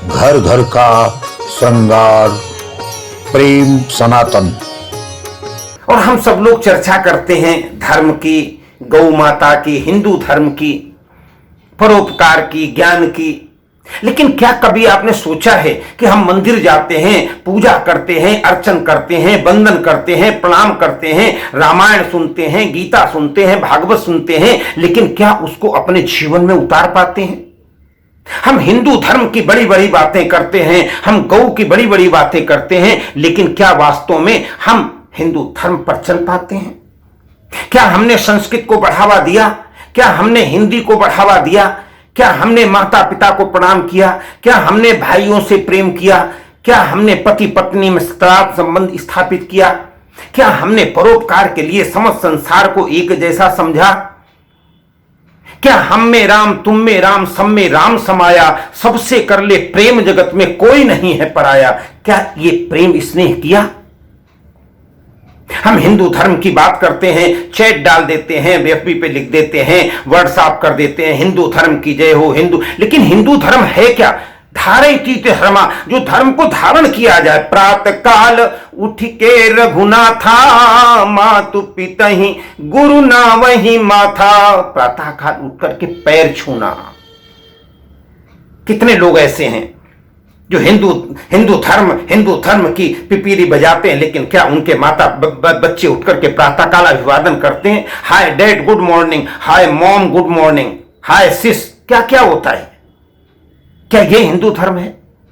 घर घर का श्रृंगार, प्रेम सनातन। और हम सब लोग चर्चा करते हैं धर्म की, गौ माता की, हिंदू धर्म की, परोपकार की, ज्ञान की। लेकिन क्या कभी आपने सोचा है कि हम मंदिर जाते हैं, पूजा करते हैं, अर्चन करते हैं, वंदन करते हैं, प्रणाम करते हैं, रामायण सुनते हैं, गीता सुनते हैं, भागवत सुनते हैं, लेकिन क्या उसको अपने जीवन में उतार पाते हैं? हम हिंदू धर्म की बड़ी बड़ी बातें करते हैं, हम गौ की बड़ी बड़ी बातें करते हैं, लेकिन क्या वास्तव में हम हिंदू धर्म पर चल पाते हैं? क्या हमने संस्कृत को बढ़ावा दिया? क्या हमने हिंदी को बढ़ावा दिया? क्या हमने माता पिता को प्रणाम किया? क्या हमने भाइयों से प्रेम किया? क्या हमने पति पत्नी में सकारात्मक संबंध स्थापित किया? क्या हमने परोपकार के लिए समस्त संसार को एक जैसा समझा? क्या हम में राम, तुम में राम, सब में राम समाया, सबसे कर ले प्रेम, जगत में कोई नहीं है पराया? क्या ये प्रेम स्नेह किया? हम हिंदू धर्म की बात करते हैं, चैट डाल देते हैं, एफबी पे लिख देते हैं, व्हाट्सएप कर देते हैं, हिंदू धर्म की जय हो हिंदू। लेकिन हिंदू धर्म है क्या? धारयति धर्मा, जो धर्म को धारण किया जाए। प्रातः काल उठ के रघुनाथा, मातु पितहि गुरु ना वही माथा। प्रातः काल उठ करके पैर छूना। कितने लोग ऐसे हैं जो हिंदू धर्म की पिपीरी बजाते हैं, लेकिन क्या उनके माता बच्चे उठ करके प्रातः काल अभिवादन करते हैं? Hi dad good morning, hi mom good morning, hi sis. क्या क्या होता है? क्या ये हिंदू धर्म है?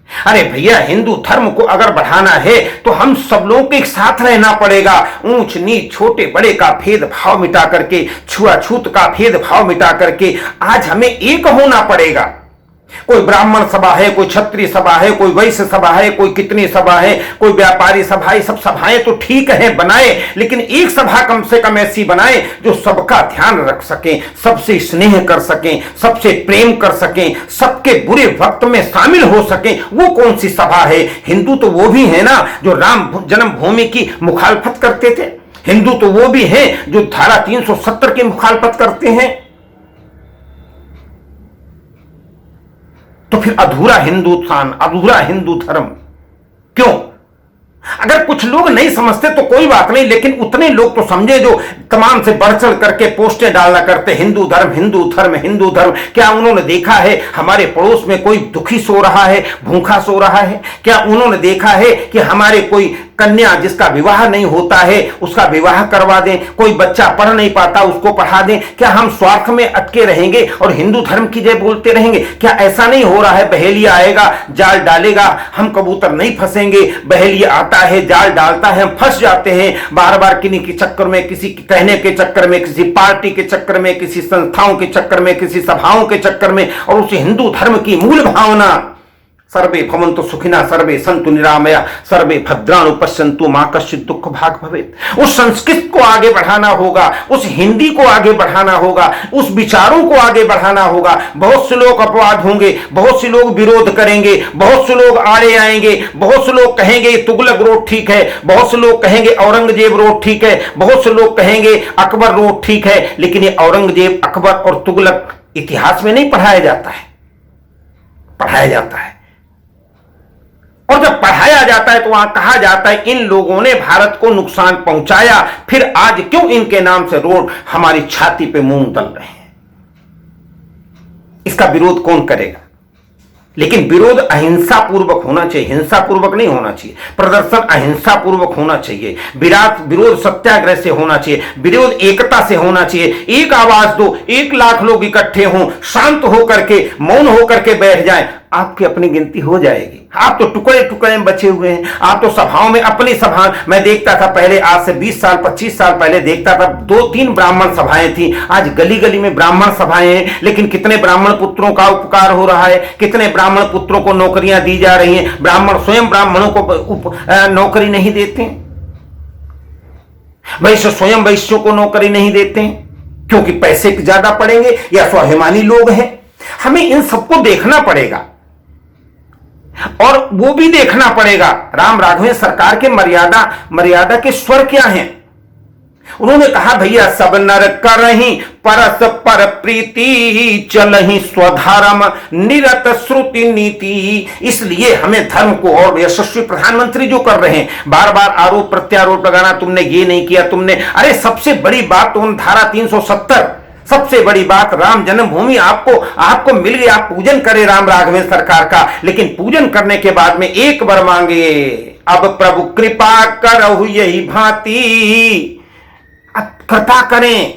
अरे भैया, हिंदू धर्म को अगर बढ़ाना है तो हम सब लोगों के साथ रहना पड़ेगा। ऊंच नीच, छोटे बड़े का भेदभाव मिटा करके, छुआछूत का भेदभाव मिटा करके आज हमें एक होना पड़ेगा। कोई ब्राह्मण सभा है, कोई क्षत्रिय सभा है, कोई वैश्य सभा है, कोई कितनी सभा है, कोई व्यापारी सभा है। सब सभाएं तो ठीक है बनाए, लेकिन एक सभा कम से कम ऐसी बनाए जो सबका ध्यान रख सके, सबसे स्नेह कर सके, सबसे प्रेम कर सके, सबके बुरे वक्त में शामिल हो सके। वो कौन सी सभा है? हिंदू तो वो भी है ना जो राम जन्मभूमि की मुखालफत करते थे। हिंदू तो वो भी है जो धारा 370 की मुखालफत करते हैं। तो फिर अधूरा हिंदुस्तान, अधूरा हिंदू धर्म क्यों? अगर कुछ लोग नहीं समझते तो कोई बात नहीं, लेकिन उतने लोग तो समझे जो तमाम से बढ़ चढ़ करके पोस्टें डालना करते, हिंदू धर्म, हिंदू धर्म, हिंदू धर्म। क्या उन्होंने देखा है हमारे पड़ोस में कोई दुखी सो रहा है, भूखा सो रहा है? क्या उन्होंने देखा है कि हमारे कोई कन्या जिसका विवाह नहीं होता है उसका विवाह करवा दें, कोई बच्चा पढ़ नहीं पाता उसको पढ़ा दें? क्या हम स्वार्थ में अटके रहेंगे और हिंदू धर्म की जय बोलते रहेंगे? क्या ऐसा नहीं हो रहा है? बहेलिया आएगा, जाल डालेगा, हम कबूतर नहीं फंसेंगे। बहेलिया आता है, जाल डालता है, हम फंस जाते हैं बार बार किन्हीं के चक्कर में, किसी कहने के चक्कर में, किसी पार्टी के चक्कर में, किसी संस्थाओं के चक्कर में, किसी सभाओं के चक्कर में। और उस हिंदू धर्म की मूल भावना सर्वे भवन्तु सुखिनः, सर्वे सन्तु निरामया, सर्वे भद्राणि पश्यन्तु मा कश्चित् दुःख भाग् भवेत्। उस संस्कृत को आगे बढ़ाना होगा, उस हिंदी को आगे बढ़ाना होगा, उस विचारों को आगे बढ़ाना होगा। बहुत से लोग अपवाद होंगे, बहुत से लोग विरोध करेंगे, बहुत से लोग आड़े आएंगे, बहुत से लोग कहेंगे तुगलक रोड ठीक है, बहुत से लोग कहेंगे औरंगजेब रोड ठीक है, बहुत से लोग कहेंगे अकबर रोड ठीक है। लेकिन ये औरंगजेब, अकबर और तुगलक इतिहास में नहीं पढ़ाया जाता है। पढ़ाया जाता है, और जब पढ़ाया जाता है तो वहां कहा जाता है इन लोगों ने भारत को नुकसान पहुंचाया, फिर आज क्यों इनके नाम से रोड हमारी छाती पे मूंग तल रहे हैं? इसका विरोध कौन करेगा? लेकिन विरोध अहिंसा पूर्वक होना चाहिए, हिंसा पूर्वक नहीं होना चाहिए। प्रदर्शन अहिंसा पूर्वक होना चाहिए। विरोध सत्याग्रह से होना चाहिए, विरोध एकता से होना चाहिए। एक आवाज दो, 1 लाख लोग इकट्ठे हों, शांत होकर के, मौन होकर के बैठ जाएं, आपकी अपनी गिनती हो जाएगी। आप तो टुकड़े टुकड़े में बचे हुए हैं। आप तो सभाओं में, अपनी सभा मैं देखता था पहले, आज से 20 साल 25 साल पहले देखता था 2-3 ब्राह्मण सभाएं थी। आज गली गली में ब्राह्मण सभाएं हैं, लेकिन कितने ब्राह्मण पुत्रों का उपकार हो रहा है, कितने ब्राह्मण पुत्रों को नौकरियां दी जा रही हैं। ब्राह्मण स्वयं ब्राह्मणों को नौकरी नहीं देते, वैश्य स्वयं वैश्यों को नौकरी नहीं देते, क्योंकि पैसे ज्यादा पड़ेंगे या स्वाभिमानी लोग हैं। हमें इन सबको देखना पड़ेगा, और वो भी देखना पड़ेगा राम राघवेंद्र सरकार के मर्यादा के स्वर क्या हैं। उन्होंने कहा भैया सब नर करहीं परस्पर प्रीति चलहि स्वधर्म निरत श्रुति नीति। इसलिए हमें धर्म को, और यशस्वी प्रधानमंत्री जो कर रहे हैं बार बार आरोप प्रत्यारोप लगाना, तुमने ये नहीं किया, तुमने, अरे सबसे बड़ी बात तो उन धारा 370, सबसे बड़ी बात राम जन्मभूमि आपको मिल गई, आप पूजन करें राम राघवेंद्र सरकार का, लेकिन पूजन करने के बाद में एक बार मांगे, अब प्रभु कृपा करहु यही भांति। अब कृपा करें,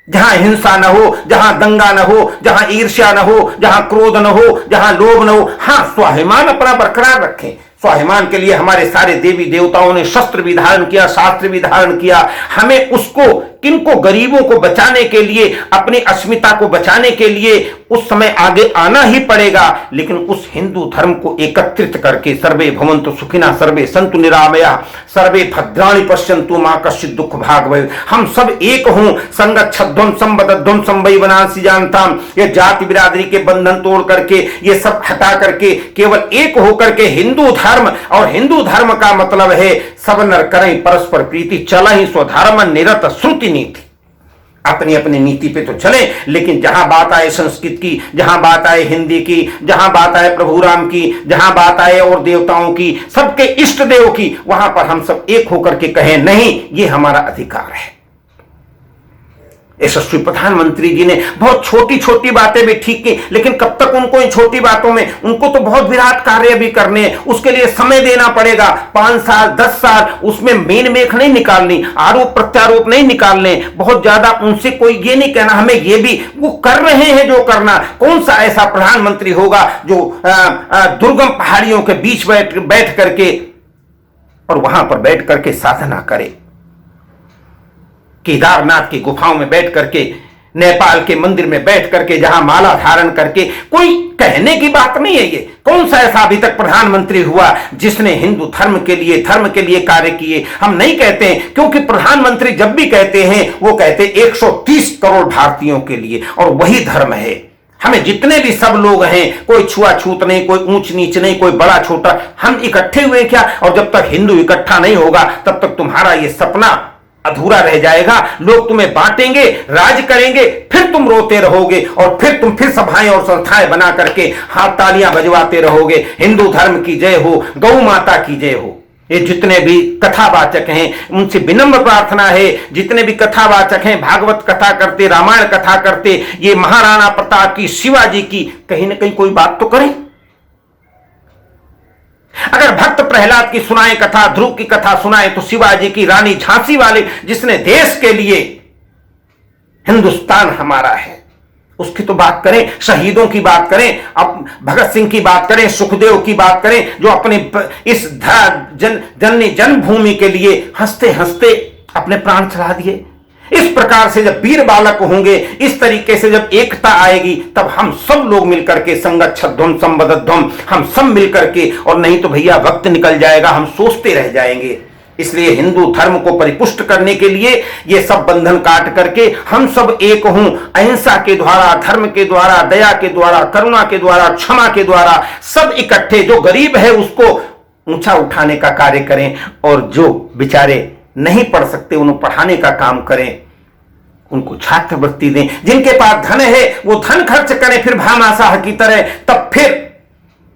जहां हिंसा न हो, जहां दंगा न हो, जहां ईर्ष्या न हो, जहां क्रोध न हो, जहां लोभ न हो, हां स्वाभिमान अपना बरकरार रखें। स्वाभिमान के लिए हमारे सारे देवी देवताओं ने शस्त्र भी धारण किया, शास्त्र भी धारण किया। हमें उसको, किनको, गरीबों को बचाने के लिए, अपनी अस्मिता को बचाने के लिए उस समय आगे आना ही पड़ेगा। लेकिन उस हिंदू धर्म को एकत्रित करके सर्वे भवन्तु सुखिनः, सर्वे सन्तु निरामयाः, सर्वे भद्राणि पश्यन्तु मा कश्चित् दुःख भाग् भवेत्, हम सब एक हों, संगच्छध्वं संबद्धध्वं संवै वनांसि जानताम्, ये जाति बिरादरी के बंधन तोड़ करके, ये सब हटा करके केवल एक होकर के हिंदू धर्म, और हिंदू धर्म का मतलब है सब नर करें परस्पर प्रीति चलहि स्वधर्म निरत श्रुति नीति। अपनी अपनी नीति पे तो चले, लेकिन जहां बात आए संस्कृत की, जहां बात आए हिंदी की, जहां बात आए प्रभु राम की, जहां बात आए और देवताओं की, सबके इष्ट देव की, वहां पर हम सब एक होकर के कहें नहीं, ये हमारा अधिकार है। यशस्वी प्रधानमंत्री जी ने बहुत छोटी छोटी बातें भी ठीक की, लेकिन कब तक उनको इन छोटी बातों में, उनको तो बहुत विराट कार्य भी करने हैं, उसके लिए समय देना पड़ेगा, 5 साल 10 साल, उसमें मेन मेख नहीं निकालनी, आरोप प्रत्यारोप नहीं निकालने, बहुत ज्यादा उनसे कोई ये नहीं कहना हमें ये भी, वो कर रहे हैं जो करना। कौन सा ऐसा प्रधानमंत्री होगा जो दुर्गम पहाड़ियों के बीच बैठ करके, और वहां पर बैठ करके साधना करे, केदारनाथ की गुफाओं में बैठ करके, नेपाल के मंदिर में बैठ करके, जहां माला धारण करके, कोई कहने की बात नहीं है। ये कौन सा ऐसा अभी तक प्रधानमंत्री हुआ जिसने हिंदू धर्म के लिए कार्य किए? हम नहीं कहते हैं, क्योंकि प्रधानमंत्री जब भी कहते हैं वो कहते 130 करोड़ भारतीयों के लिए, और वही धर्म है। हमें जितने भी सब लोग हैं, कोई छुआछूत नहीं, कोई ऊंच नीच नहीं, कोई बड़ा छोटा, हम इकट्ठे हुए क्या? और जब तक हिंदू इकट्ठा नहीं होगा तब तक तुम्हारा ये सपना अधूरा रह जाएगा। लोग तुम्हें बांटेंगे, राज करेंगे, फिर तुम रोते रहोगे, और फिर तुम फिर सभाएं और संस्थाएं बना करके हाथ तालियां बजवाते रहोगे, हिंदू धर्म की जय हो, गौ माता की जय हो। ये जितने भी कथावाचक हैं उनसे विनम्र प्रार्थना है, जितने भी कथावाचक हैं, भागवत कथा करते, रामायण कथा करते, ये महाराणा प्रताप की, शिवाजी की, कहीं ना कहीं कोई बात तो करें। अगर भक्त प्रहलाद की सुनाए कथा, ध्रुव की कथा सुनाए, तो शिवाजी की, रानी झांसी वाले, जिसने देश के लिए, हिंदुस्तान हमारा है, उसकी तो बात करें, शहीदों की बात करें, अब भगत सिंह की बात करें, सुखदेव की बात करें, जो अपने इस जननी जन्मभूमि के लिए हंसते हंसते अपने प्राण चढ़ा दिए। इस प्रकार से जब वीर बालक होंगे, इस तरीके से जब एकता आएगी, तब हम सब लोग मिलकर के संगच्छध्वम संबद्धध्वम, हम सब मिलकर के, और नहीं तो भैया वक्त निकल जाएगा, हम सोचते रह जाएंगे। इसलिए हिंदू धर्म को परिपुष्ट करने के लिए ये सब बंधन काट करके हम सब एक हों, अहिंसा के द्वारा, धर्म के द्वारा, दया के द्वारा, करुणा के द्वारा, क्षमा के द्वारा, सब इकट्ठे, जो गरीब है उसको ऊंचा उठाने का कार्य करें, और जो बेचारे नहीं पढ़ सकते उन्हें पढ़ाने का काम करें, उनको छात्रवृत्ति दें। जिनके पास धन है वो धन खर्च करें, फिर भामाशाह की तरह, तब फिर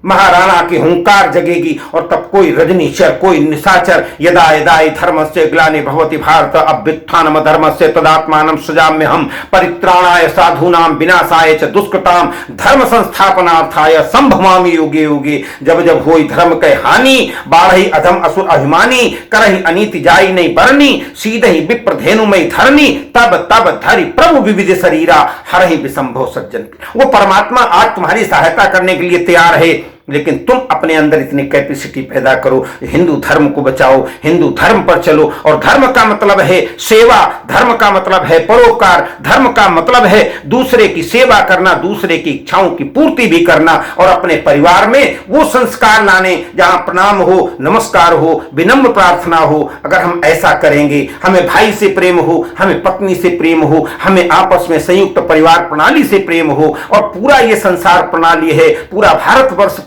महाराणा की हुंकार जगेगी, और तब कोई रजनीचर, कोई निशाचर, यदा यदा धर्मस्य ग्लानि भवति भारत अभ्युत्थानम धर्मस्य तदात्मानं सृजाम्यहं परित्राणाय साधूनां विनाशाय च दुष्कृतां धर्म संस्थापनार्थाय संभवामि युगे युगे। जब जब होई धर्म के हानि, बाढ़ई अधम असुर अभिमानी, करहि अनीति जाई नहीं बरनी, सीधहि विप्र धेनुमय धरनी, तब तब धरि प्रभु विविध शरीरा हरहि विसंभव सज्जन। वो परमात्मा आज तुम्हारी सहायता करने के लिए तैयार है, लेकिन तुम अपने अंदर इतनी कैपेसिटी पैदा करो, हिंदू धर्म को बचाओ, हिंदू धर्म पर चलो। और धर्म का मतलब है सेवा, धर्म का मतलब है परोपकार, धर्म का मतलब है दूसरे की सेवा करना, दूसरे की इच्छाओं की पूर्ति भी करना, और अपने परिवार में वो संस्कार लाने जहां प्रणाम हो, नमस्कार हो, विनम्र प्रार्थना हो। अगर हम ऐसा करेंगे, हमें भाई से प्रेम हो, हमें पत्नी से प्रेम हो, हमें आपस में संयुक्त परिवार प्रणाली से प्रेम हो, और पूरा ये संसार प्रणाली है, पूरा भारतवर्ष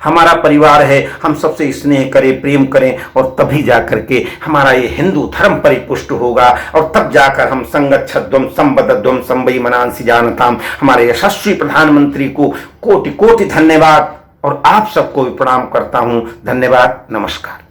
हमारा परिवार है, हम सबसे स्नेह करें, प्रेम करें, और तभी जाकर के हमारा ये हिंदू धर्म परिपुष्ट होगा, और तब जाकर हम संगच्छध्वम संबद्धध्वम संवै मनांसि जानताम। हमारे यशस्वी प्रधानमंत्री को कोटि कोटि धन्यवाद, और आप सबको भी प्रणाम करता हूं। धन्यवाद, नमस्कार।